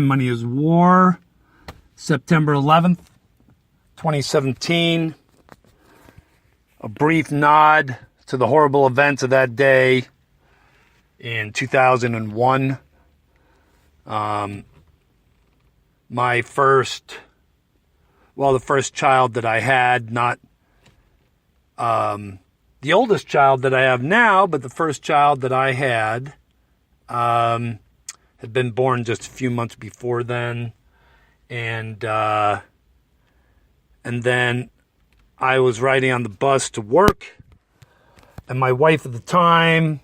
Money is War, September 11th, 2017. A brief nod to the horrible events of that day in 2001. The first child that I had, not the oldest child that I have now, but the first child that I had been born just a few months before then. And then I was riding on the bus to work, and my wife at the time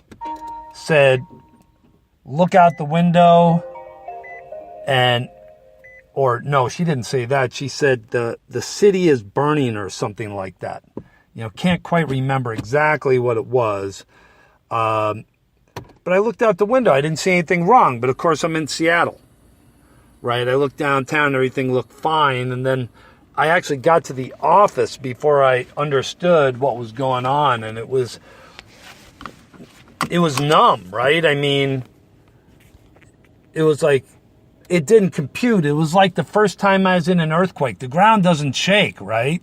said, look out the window, she didn't say that. She said the city is burning or something like that. Can't quite remember exactly what it was. But I looked out the window. I didn't see anything wrong, but of course I'm in Seattle, right? I looked downtown, everything looked fine, and then I actually got to the office before I understood what was going on, and it was numb, right? I mean, it was like, it didn't compute. It was like the first time I was in an earthquake. The ground doesn't shake, right?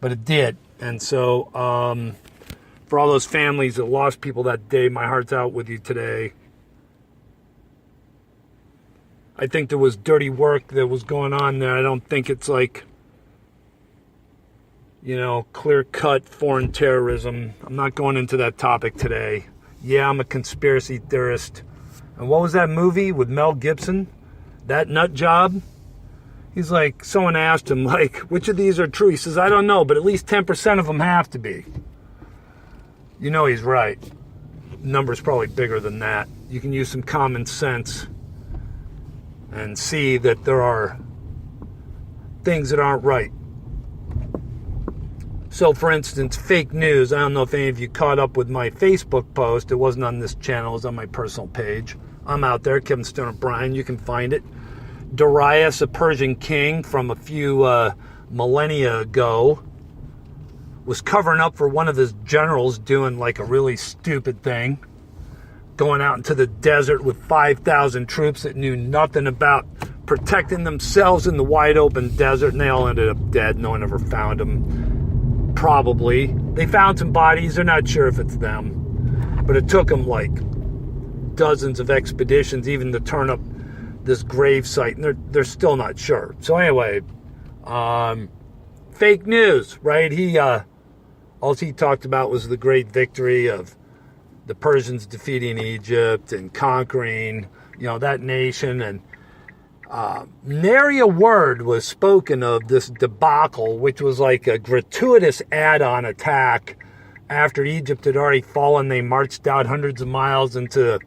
But it did. And so, for all those families that lost people that day, my heart's out with you today. I think there was dirty work that was going on there. I don't think it's like, clear-cut foreign terrorism. I'm not going into that topic today. Yeah, I'm a conspiracy theorist. And what was that movie with Mel Gibson? That nut job? He's like, someone asked him, which of these are true? He says, I don't know, but at least 10% of them have to be. He's right. The number's probably bigger than that. You can use some common sense and see that there are things that aren't right. So, for instance, fake news. I don't know if any of you caught up with my Facebook post. It wasn't on this channel. It was on my personal page. I'm out there, Kevin Stone O'Brien. You can find it. Darius, a Persian king from a few millennia ago, was covering up for one of his generals doing a really stupid thing, going out into the desert with 5,000 troops that knew nothing about protecting themselves in the wide open desert, and they all ended up dead. No one ever found them. Probably. They found some bodies. They're not sure if it's them. But it took them dozens of expeditions even to turn up this grave site, and they're still not sure. So anyway, fake news, right? All he talked about was the great victory of the Persians defeating Egypt and conquering, that nation. And nary a word was spoken of this debacle, which was like a gratuitous add-on attack. After Egypt had already fallen, they marched out hundreds of miles into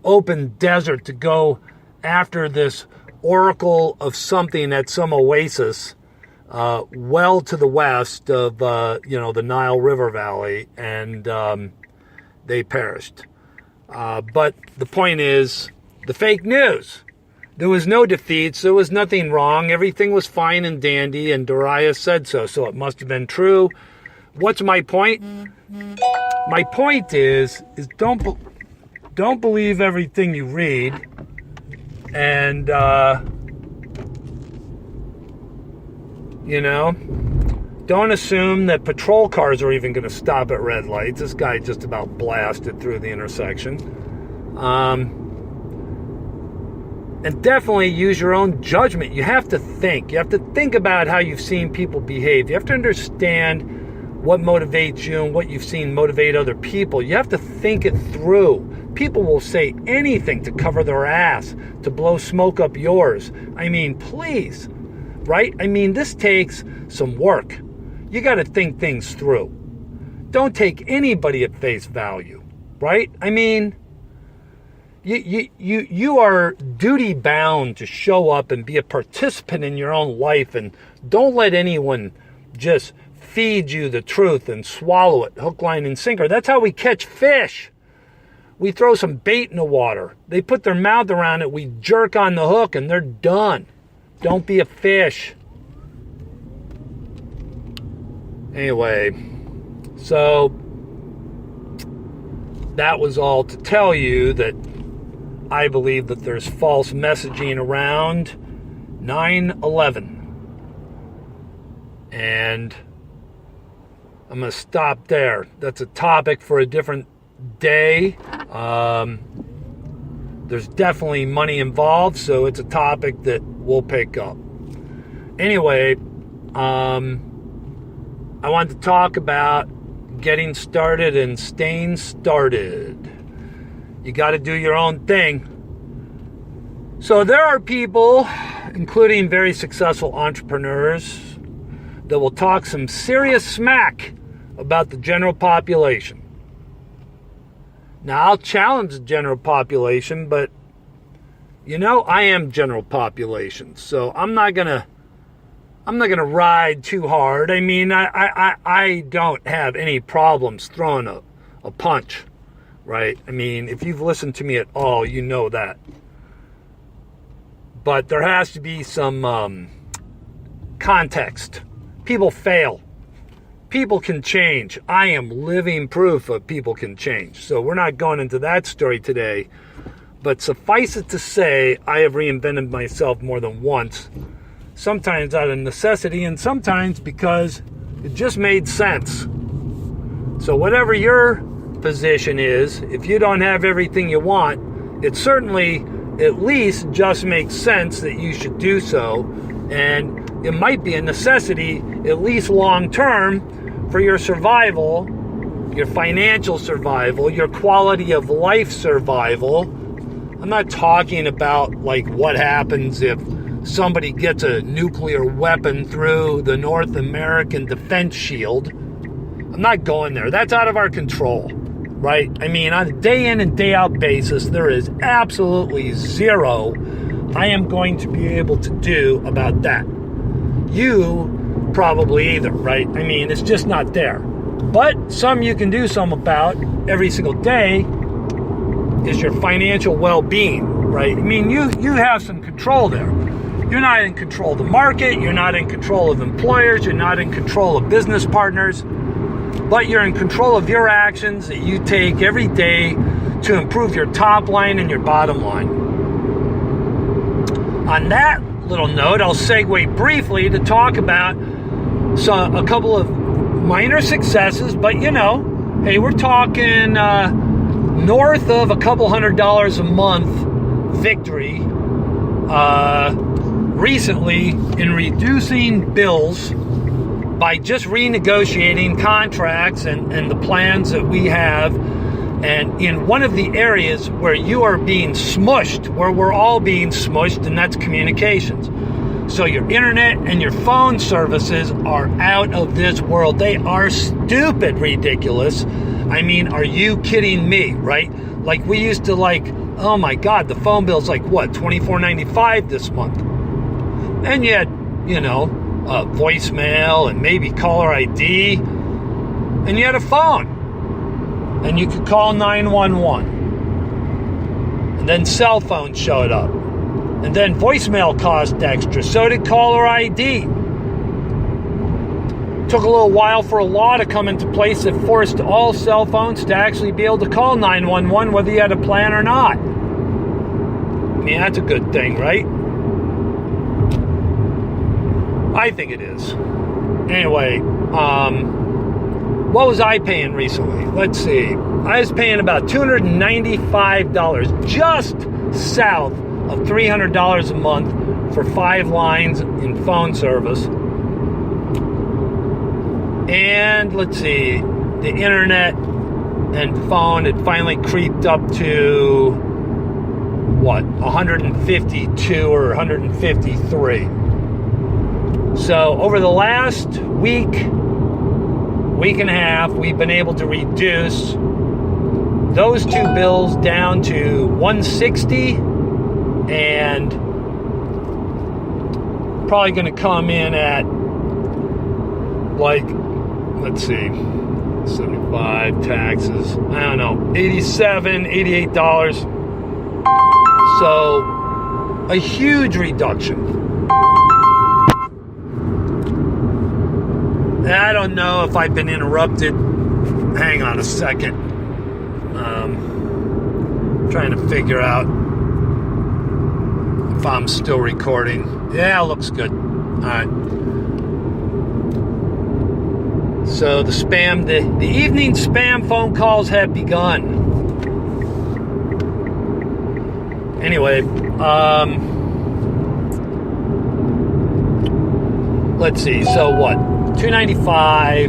open desert to go after this oracle of something at some oasis well to the west of, the Nile River Valley, and they perished. But the point is, the fake news. There was no defeats. There was nothing wrong. Everything was fine and dandy, and Darius said so it must have been true. What's my point? My point is don't believe everything you read, and don't assume that patrol cars are even going to stop at red lights. This guy just about blasted through the intersection. And definitely use your own judgment. You have to think. You have to think about how you've seen people behave. You have to understand what motivates you and what you've seen motivate other people. You have to think it through. People will say anything to cover their ass, to blow smoke up yours. I mean, please, right? I mean, this takes some work. You got to think things through. Don't take anybody at face value, right? I mean, you are duty bound to show up and be a participant in your own life, and don't let anyone just feed you the truth and swallow it, hook, line, and sinker. That's how we catch fish. We throw some bait in the water. They put their mouth around it. We jerk on the hook, and they're done. Don't be a fish. Anyway, so that was all to tell you that I believe that there's false messaging around 9/11. And I'm going to stop there. That's a topic for a different day. There's definitely money involved, so it's a topic that we'll pick up. Anyway, I wanted to talk about getting started and staying started. You got to do your own thing. So there are people, including very successful entrepreneurs, that will talk some serious smack about the general population. Now, I'll challenge the general population, but, I am general population, so I'm not gonna ride too hard. I mean, I don't have any problems throwing a punch, right? I mean, if you've listened to me at all, you know that. But there has to be some context. People fail. People can change. I am living proof of people can change. So we're not going into that story today. But suffice it to say, I have reinvented myself more than once. Sometimes out of necessity and sometimes because it just made sense. So whatever your position is, if you don't have everything you want, it certainly at least just makes sense that you should do so. And it might be a necessity, at least long term, for your survival, your financial survival, your quality of life survival. I'm not talking about like what happens if somebody gets a nuclear weapon through the North American Defense Shield. I'm not going there. That's out of our control, right? I mean, on a day in and day out basis, there is absolutely zero I am going to be able to do about that. You probably either, right? I mean, it's just not there. But some you can do some about every single day is your financial well-being, right? I mean, you have some control there. You're not in control of the market. You're not in control of employers. You're not in control of business partners. But you're in control of your actions that you take every day to improve your top line and your bottom line. On that little note, I'll segue briefly to talk about a couple of minor successes, but hey, we're talking north of a couple $100 a month victory recently in reducing bills by just renegotiating contracts and the plans that we have. And in one of the areas where you are being smushed, where we're all being smushed, and that's communications. So your internet and your phone services are out of this world. They are stupid ridiculous. I mean, are you kidding me, right? Like we used to oh my God, the phone bill's like what, $24.95 this month. And you had, voicemail and maybe caller ID. And you had a phone. And you could call 911. And then cell phones showed up. And then voicemail cost extra. So did caller ID. Took a little while for a law to come into place that forced all cell phones to actually be able to call 911 whether you had a plan or not. I mean, that's a good thing, right? I think it is. Anyway, what was I paying recently? Let's see. I was paying about $295, just south of $300 a month for 5 lines in phone service. And let's see, the internet and phone had finally creeped up to, what, 152 or 153. So over the last week and a half, we've been able to reduce those two bills down to $160 and probably going to come in at let's see, 75 taxes, I don't know, $87, $88. So a huge reduction. I don't know if I've been interrupted. Hang on a second. Trying to figure out if I'm still recording. Yeah, looks good. All right. So the evening spam phone calls have begun. Anyway, let's see. So what? $295,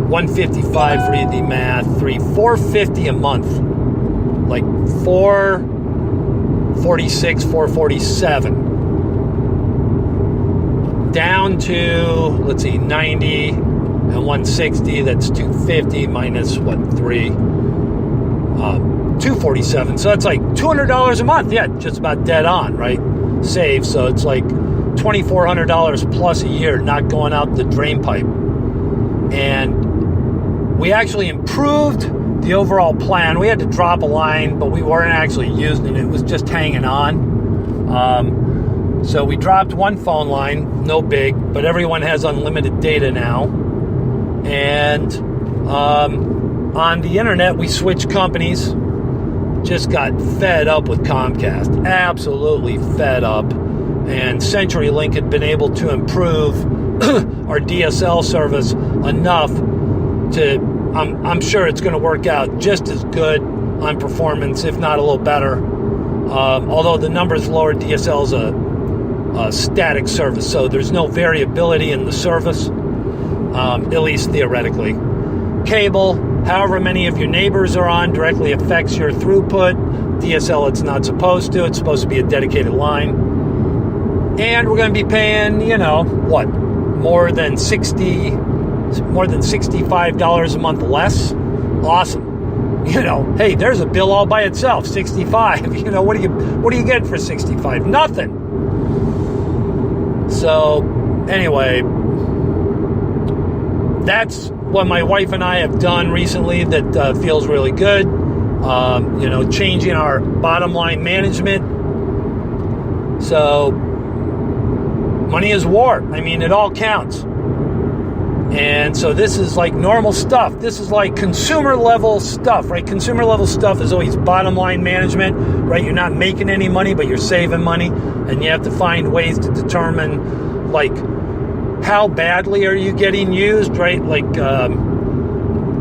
$155 for the math, $450 a month, like $446, $447. Down to, let's see, 90 and 160. That's 250 minus what, 247. So that's like $200 a month. Yeah, just about dead on, right? Save. So it's like $2,400 plus a year not going out the drain pipe. And we actually improved the overall plan. We had to drop a line, but we weren't actually using it. It was just hanging on. So we dropped one phone line, no big, but everyone has unlimited data now. And on the internet, we switched companies. Just got fed up with Comcast. Absolutely fed up. And CenturyLink had been able to improve our DSL service enough to, I'm sure it's going to work out just as good on performance, if not a little better. Although the numbers lower, DSL is a static service, so there's no variability in the service, at least theoretically. Cable, however many of your neighbors are on, directly affects your throughput. DSL, it's not supposed to. It's supposed to be a dedicated line. And we're going to be paying, what, more than $65 a month less. Awesome. Hey, there's a bill all by itself, $65. What do you get for $65? Nothing. So, anyway, that's what my wife and I have done recently that feels really good. Changing our bottom line management. So, money is war. I mean, it all counts. And so this is like normal stuff. This is like consumer level stuff, right? Consumer level stuff is always bottom line management, right? You're not making any money, but you're saving money. And you have to find ways to determine, like, how badly are you getting used, right? Like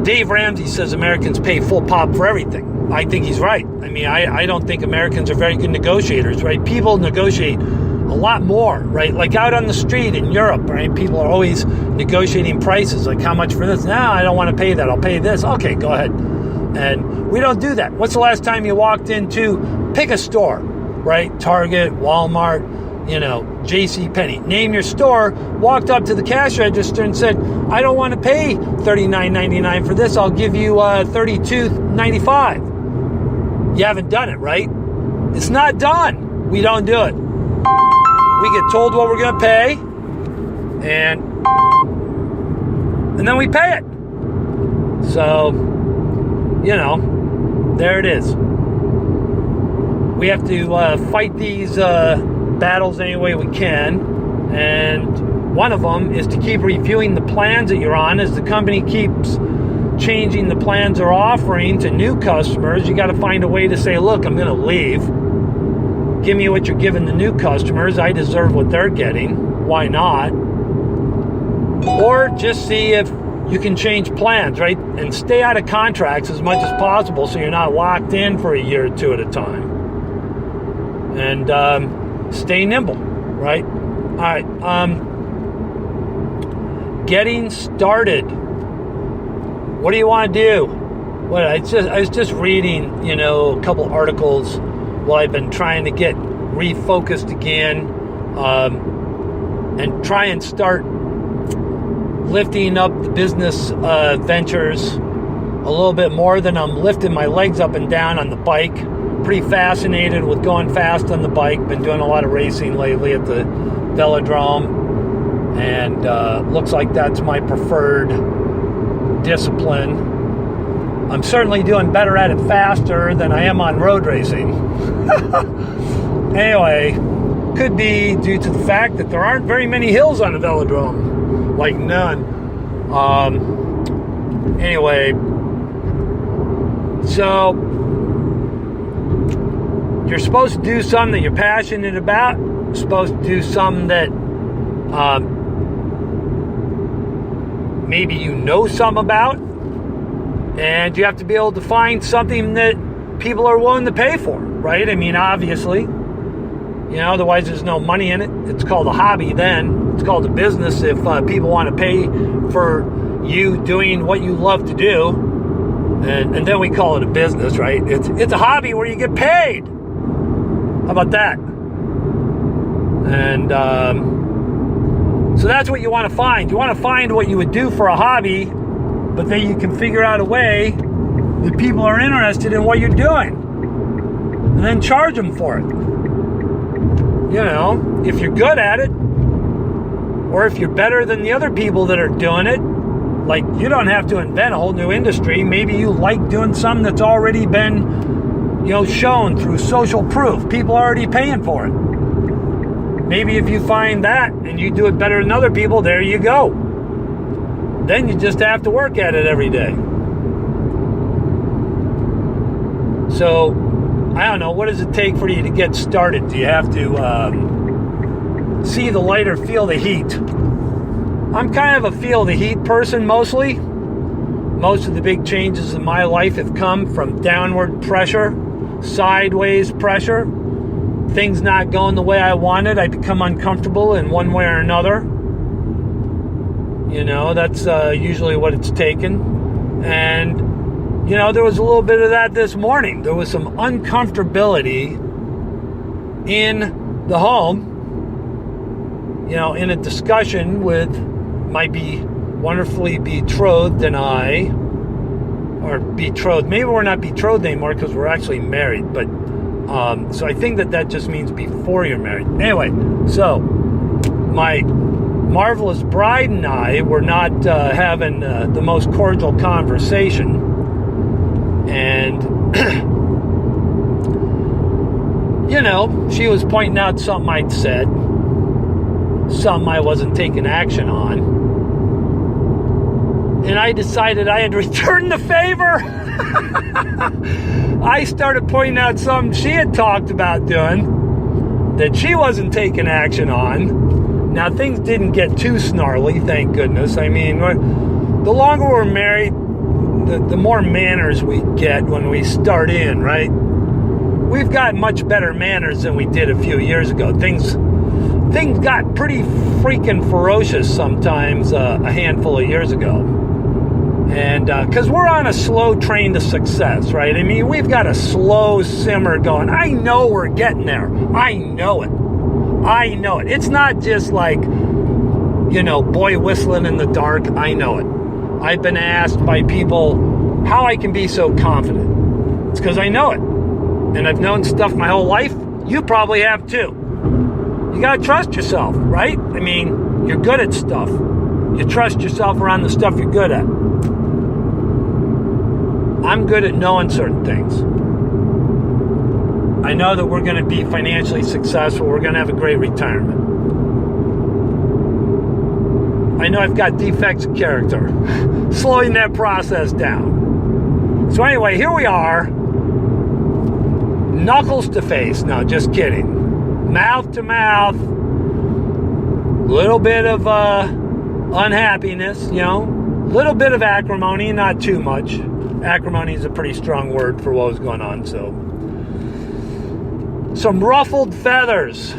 Dave Ramsey says Americans pay full pop for everything. I think he's right. I mean, I don't think Americans are very good negotiators, right? People negotiate a lot more, right? Like out on the street in Europe, right? People are always negotiating prices, like how much for this? No, I don't want to pay that. I'll pay this. Okay, go ahead. And we don't do that. What's the last time you walked into, pick a store, right? Target, Walmart, JCPenney. Name your store, walked up to the cash register and said, I don't want to pay $39.99 for this. I'll give you $32.95. You haven't done it, right? It's not done. We don't do it. We get told what we're going to pay, and then we pay it. So, there it is. We have to fight these battles any way we can, and one of them is to keep reviewing the plans that you're on. As the company keeps changing the plans they're offering to new customers, you got to find a way to say, look, I'm going to leave. Give me what you're giving the new customers. I deserve what they're getting. Why not? Or just see if you can change plans, right? And stay out of contracts as much as possible so you're not locked in for a year or two at a time. And stay nimble, right? All right. Getting started. What do you want to do? Well, I was just reading, a couple articles. Well, I've been trying to get refocused again and try and start lifting up the business ventures a little bit more than I'm lifting my legs up and down on the bike. Pretty fascinated with going fast on the bike. Been doing a lot of racing lately at the velodrome, and looks like that's my preferred discipline. I'm certainly doing better at it faster than I am on road racing. Anyway, could be due to the fact that there aren't very many hills on the velodrome. Like none. Anyway, so you're supposed to do something that you're passionate about. You're supposed to do something that maybe you know some about. And you have to be able to find something that people are willing to pay for, right? I mean, obviously, otherwise there's no money in it. It's called a hobby then. It's called a business if people want to pay for you doing what you love to do. And then we call it a business, right? It's a hobby where you get paid. How about that? And so that's what you want to find. You want to find what you would do for a hobby, but then you can figure out a way that people are interested in what you're doing. And then charge them for it. If you're good at it, or if you're better than the other people that are doing it, like, you don't have to invent a whole new industry. Maybe you like doing something that's already been, shown through social proof. People are already paying for it. Maybe if you find that and you do it better than other people, there you go. Then you just have to work at it every day. So, I don't know, what does it take for you to get started? Do you have to see the light or feel the heat? I'm kind of a feel the heat person mostly. Most of the big changes in my life have come from downward pressure, sideways pressure. Things not going the way I wanted. I become uncomfortable in one way or another. That's usually what it's taken. And, there was a little bit of that this morning. There was some uncomfortability in the home, in a discussion with my wonderfully betrothed and I, or betrothed. Maybe we're not betrothed anymore because we're actually married, but so I think that just means before you're married. Anyway, so my marvelous bride and I were not having the most cordial conversation. And, she was pointing out something I'd said, something I wasn't taking action on. And I decided I had returned the favor. I started pointing out something she had talked about doing that she wasn't taking action on. Now, things didn't get too snarly, thank goodness. I mean, the longer we're married, the more manners we get when we start in, right? We've got much better manners than we did a few years ago. Things got pretty freaking ferocious sometimes a handful of years ago. And because we're on a slow train to success, right? I mean, we've got a slow simmer going. I know we're getting there. I know it. It's not just like, boy whistling in the dark. I know it. I've been asked by people how I can be so confident. It's because I know it. And I've known stuff my whole life. You probably have too. You got to trust yourself, right? I mean, you're good at stuff. You trust yourself around the stuff you're good at. I'm good at knowing certain things. I know that we're going to be financially successful. We're going to have a great retirement. I know I've got defects of character. Slowing that process down. So anyway, here we are. Knuckles to face. No, just kidding. Mouth to mouth. Little bit of unhappiness, Little bit of acrimony, not too much. Acrimony is a pretty strong word for what was going on, so. Some ruffled feathers.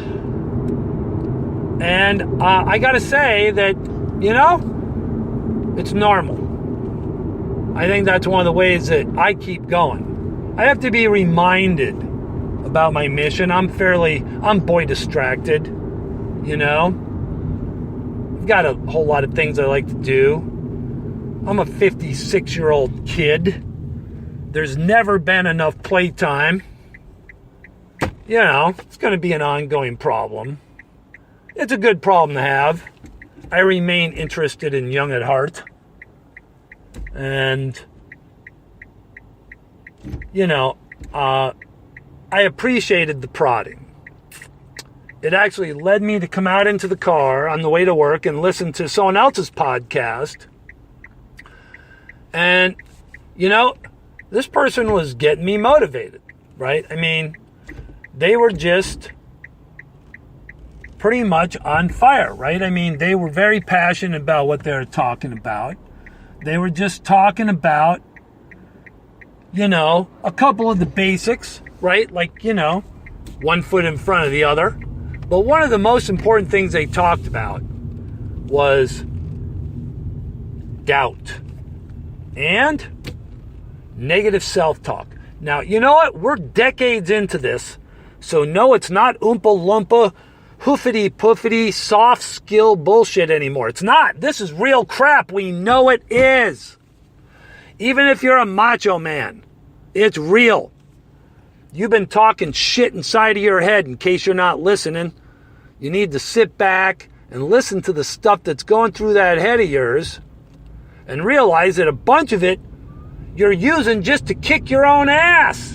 And I gotta say that, it's normal. I think that's one of the ways that I keep going. I have to be reminded about my mission. I'm boy distracted, I've got a whole lot of things I like to do. I'm a 56-year-old kid. There's never been enough playtime. It's going to be an ongoing problem. It's a good problem to have. I remain interested and young at heart. And, I appreciated the prodding. It actually led me to come out into the car on the way to work and listen to someone else's podcast. And, this person was getting me motivated, right? I mean, they were just pretty much on fire, right? I mean, they were very passionate about what they were talking about. They were just talking about, a couple of the basics, right? Like, one foot in front of the other. But one of the most important things they talked about was doubt and negative self-talk. Now, you know what? We're decades into this. So no, it's not Oompa Loompa, hoofity poofity, soft skill bullshit anymore. It's not. This is real crap. We know it is. Even if you're a macho man, it's real. You've been talking shit inside of your head. In case you're not listening, you need to sit back and listen to the stuff that's going through that head of yours and realize that a bunch of it you're using just to kick your own ass.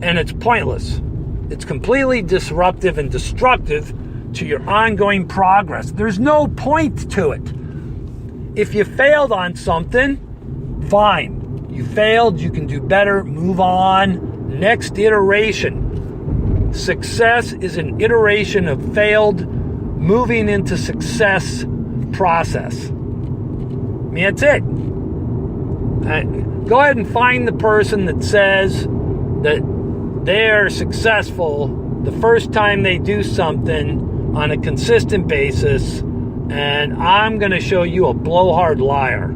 And it's pointless. It's completely disruptive and destructive to your ongoing progress. There's no point to it. If you failed on something, fine. You failed, you can do better, move on. Next iteration. Success is an iteration of failed, moving into success process. I mean, that's it. Go ahead and find the person that says that they're successful the first time they do something on a consistent basis, and I'm going to show you a blowhard liar.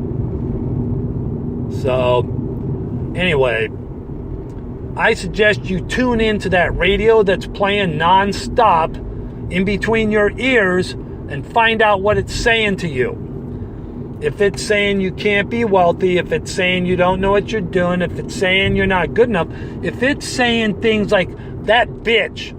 So, anyway, I suggest you tune into that radio that's playing nonstop in between your ears and find out what it's saying to you. If it's saying you can't be wealthy, if it's saying you don't know what you're doing, if it's saying you're not good enough, if it's saying things like, that bitch,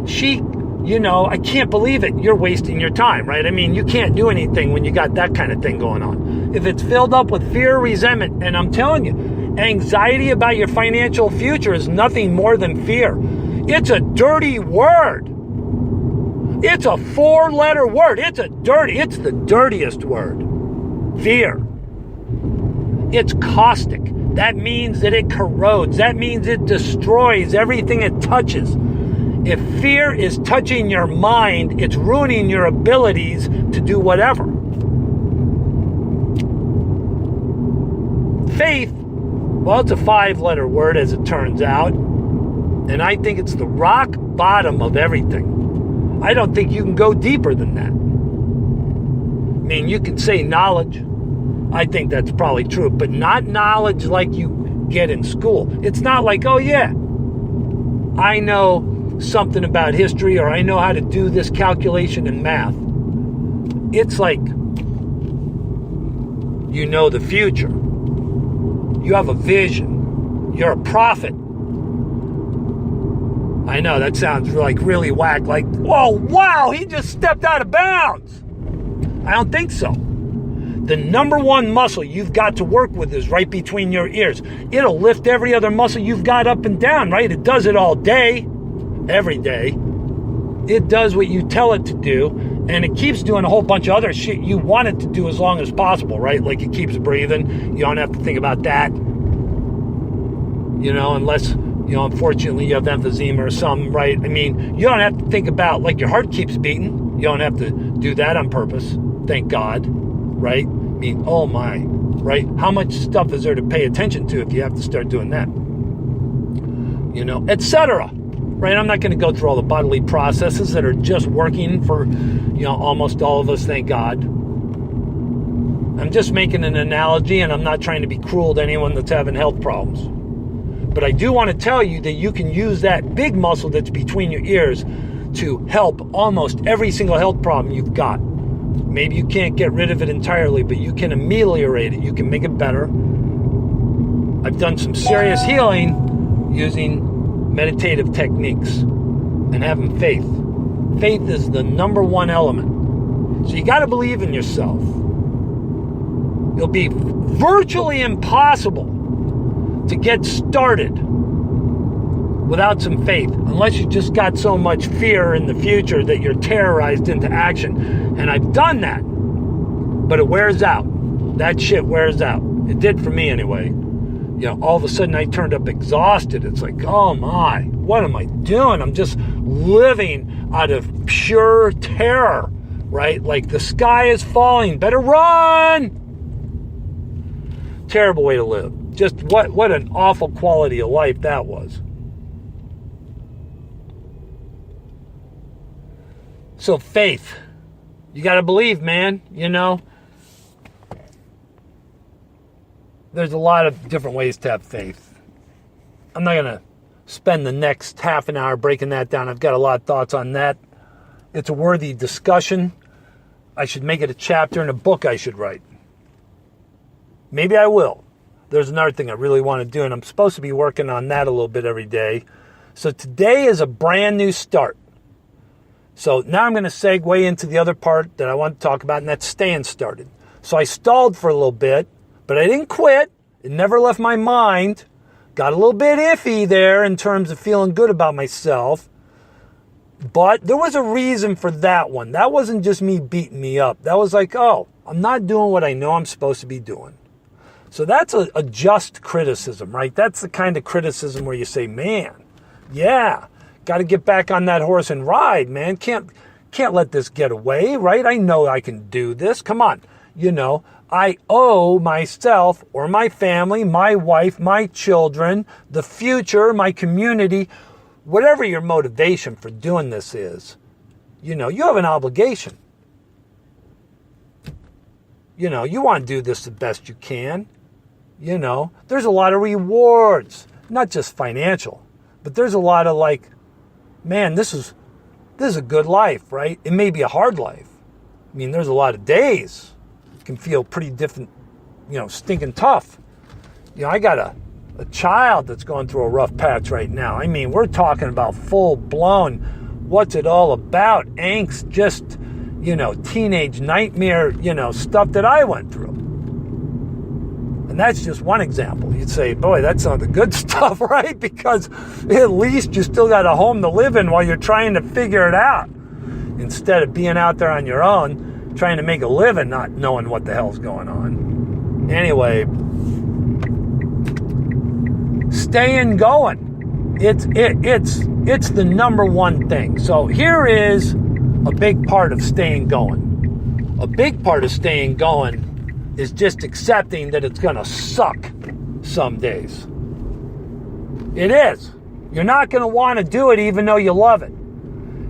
she, I can't believe it, you're wasting your time, right? I mean, you can't do anything when you got that kind of thing going on. If it's filled up with fear, resentment, and I'm telling you, anxiety about your financial future is nothing more than fear. It's a dirty word. It's a 4-letter word. It's the dirtiest word. Fear. It's caustic. That means that it corrodes. That means it destroys everything it touches. If fear is touching your mind, it's ruining your abilities to do whatever. Faith, well, it's a 5-letter word as it turns out. And I think it's the rock bottom of everything. I don't think you can go deeper than that. I mean, you can say knowledge. I think that's probably true, but not knowledge like you get in school. It's not like, oh yeah, I know something about history or I know how to do this calculation in math. It's like you know the future. You have a vision. You're a prophet. I know that sounds like really whack, like, whoa, wow, he just stepped out of bounds. I don't think so. The number one muscle you've got to work with is right between your ears. It'll lift every other muscle you've got up and down, right? It does it all day, every day. It does what you tell it to do, and it keeps doing a whole bunch of other shit you want it to do as long as possible, right? Like it keeps breathing. You don't have to think about that. Unless, unfortunately you have emphysema or something, right? I mean, you don't have to think about, like, your heart keeps beating. You don't have to do that on purpose. Thank God, right? I mean, oh my, right? How much stuff is there to pay attention to if you have to start doing that? Etc. Right? I'm not going to go through all the bodily processes that are just working for, almost all of us, thank God. I'm just making an analogy, and I'm not trying to be cruel to anyone that's having health problems. But I do want to tell you that you can use that big muscle that's between your ears to help almost every single health problem you've got. Maybe you can't get rid of it entirely, but you can ameliorate it. You can make it better. I've done some serious healing using meditative techniques and having faith. Faith is the number one element. So you got to believe in yourself. It'll be virtually impossible to get started without some faith, unless you just got so much fear in the future that you're terrorized into action. And I've done that, but it wears out. That shit wears out. It did for me anyway. all of a sudden I turned up exhausted. It's like, oh my, what am I doing? I'm just living out of pure terror, right? Like the sky is falling, better run. Terrible way to live. Just what an awful quality of life that was. So faith, you got to believe, man, There's a lot of different ways to have faith. I'm not going to spend the next half an hour breaking that down. I've got a lot of thoughts on that. It's a worthy discussion. I should make it a chapter in a book I should write. Maybe I will. There's another thing I really want to do, and I'm supposed to be working on that a little bit every day. So today is a brand new start. So now I'm going to segue into the other part that I want to talk about, and that's staying started. So I stalled for a little bit, but I didn't quit. It never left my mind. Got a little bit iffy there in terms of feeling good about myself. But there was a reason for that one. That wasn't just me beating me up. That was like, oh, I'm not doing what I know I'm supposed to be doing. So that's a just criticism, right? That's the kind of criticism where you say, man, yeah, got to get back on that horse and ride, man. Can't let this get away, right? I know I can do this. Come on. I owe myself or my family, my wife, my children, the future, my community, whatever your motivation for doing this is, you have an obligation. You want to do this the best you can. There's a lot of rewards, not just financial, but there's a lot of like, man, this is a good life, right? It may be a hard life. I mean, there's a lot of days. It can feel pretty different, stinking tough. I got a child that's going through a rough patch right now. I mean, we're talking about full blown, what's it all about? Angst, just, teenage nightmare, stuff that I went through. And that's just one example. You'd say, boy, that's not the good stuff, right? Because at least you still got a home to live in while you're trying to figure it out. Instead of being out there on your own, trying to make a living, not knowing what the hell's going on. Anyway, staying going. It's the number one thing. So here is a big part of staying going. A big part of staying going is just accepting that it's going to suck some days. It is. You're not going to want to do it even though you love it.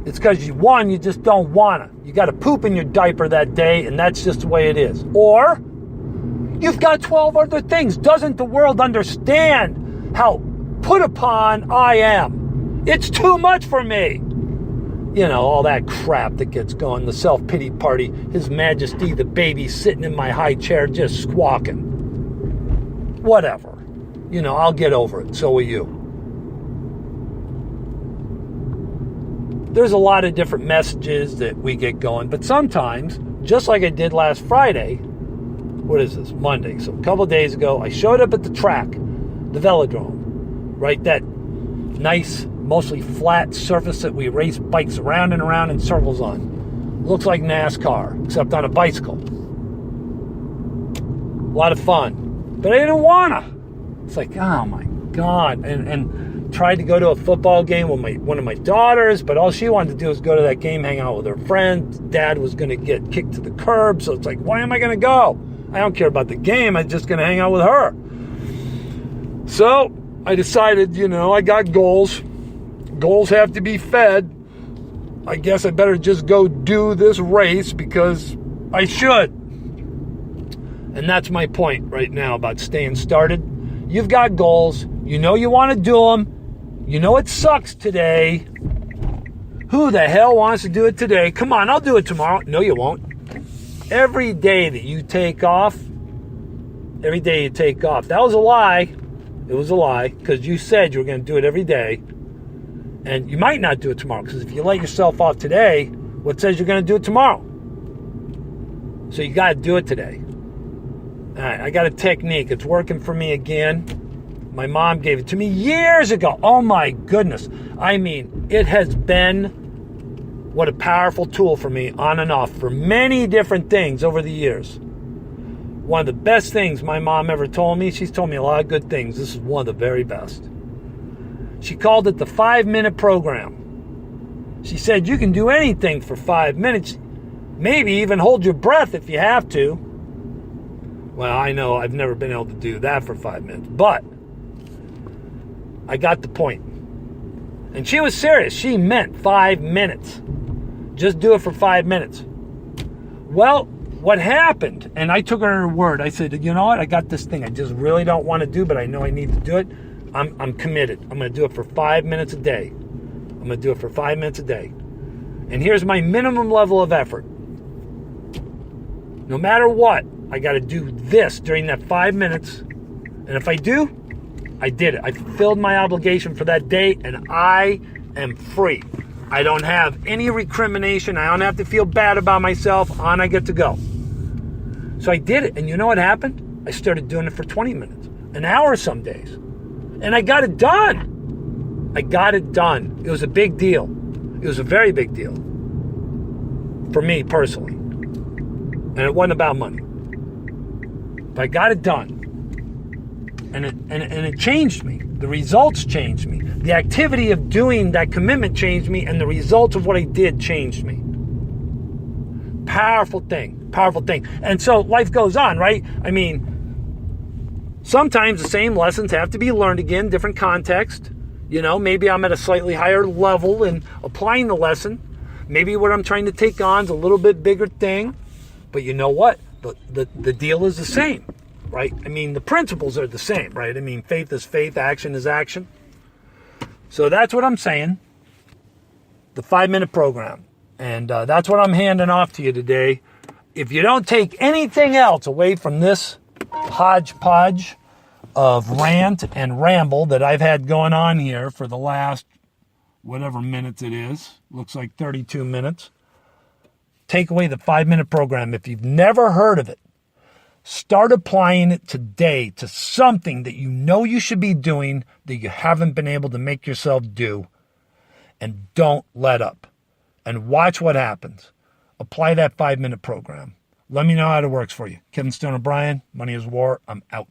It's because you just don't want to. You got to poop in your diaper that day, and that's just the way it is. Or you've got 12 other things. Doesn't the world understand how put upon I am? It's too much for me. All that crap that gets going, the self-pity party, His Majesty, the baby sitting in my high chair just squawking. Whatever. I'll get over it. So will you. There's a lot of different messages that we get going, but sometimes, just like I did last Friday, what is this, Monday, so a couple of days ago, I showed up at the track, the velodrome, right, that nice, mostly flat surface that we race bikes around and around in circles on. Looks like NASCAR, except on a bicycle. A lot of fun, but I didn't wanna. It's like, oh my God, and tried to go to a football game with one of my daughters, but all she wanted to do was go to that game, hang out with her friends. Dad was going to get kicked to the curb, so it's like, why am I going to go? I don't care about the game. I'm just going to hang out with her. So I decided, I got goals. Goals have to be fed. I guess I better just go do this race because I should. And that's my point right now about staying started. You've got goals. You want to do them. It sucks today. Who the hell wants to do it today? Come on, I'll do it tomorrow. No, you won't. Every day that you take off, that was a lie. It was a lie because you said you were going to do it every day. And you might not do it tomorrow because if you let yourself off today, what says you're going to do it tomorrow? So you got to do it today. All right, I got a technique. It's working for me again. My mom gave it to me years ago. Oh my goodness. I mean, it has been what a powerful tool for me on and off for many different things over the years. one of the best things my mom ever told me. She's told me a lot of good things. This is one of the very best. She called it the 5-minute program. She said you can do anything for 5 minutes, maybe even hold your breath if you have to. Well, I know I've never been able to do that for 5 minutes, but I got the point. And she was serious. She meant 5 minutes. Just do it for 5 minutes. Well, what happened, and I took her at her word. I said, you know what? I got this thing I just really don't want to do, but I know I need to do it. I'm committed. I'm going to do it for 5 minutes a day. I'm going to do it for 5 minutes a day. And here's my minimum level of effort. No matter what, I got to do this during that 5 minutes. And if I do, I did it. I fulfilled my obligation for that day, and I am free. I don't have any recrimination. I don't have to feel bad about myself. On I get to go. So I did it. And you know what happened? I started doing it for 20 minutes, an hour some days. And I got it done. I got it done. It was a big deal. It was a very big deal for me personally. And it wasn't about money. But I got it done. And it changed me. The results changed me. The activity of doing that commitment changed me, and the results of what I did changed me. Powerful thing. Powerful thing. And so life goes on, right? I mean, sometimes the same lessons have to be learned again, different context. You know, maybe I'm at a slightly higher level in applying the lesson. Maybe what I'm trying to take on is a little bit bigger thing. But you know what? The deal is the same. Right? I mean, the principles are the same, right? I mean, faith is faith, action is action. So that's what I'm saying. The 5-minute program. And that's what I'm handing off to you today. If you don't take anything else away from this hodgepodge of rant and ramble that I've had going on here for the last whatever minutes it is, looks like 32 minutes, take away the 5-minute program. If you've never heard of it, start applying it today to something that you know you should be doing that you haven't been able to make yourself do. And don't let up. And watch what happens. Apply that 5-minute program. Let me know how it works for you. Kevin Stone O'Brien, Money is War. I'm out.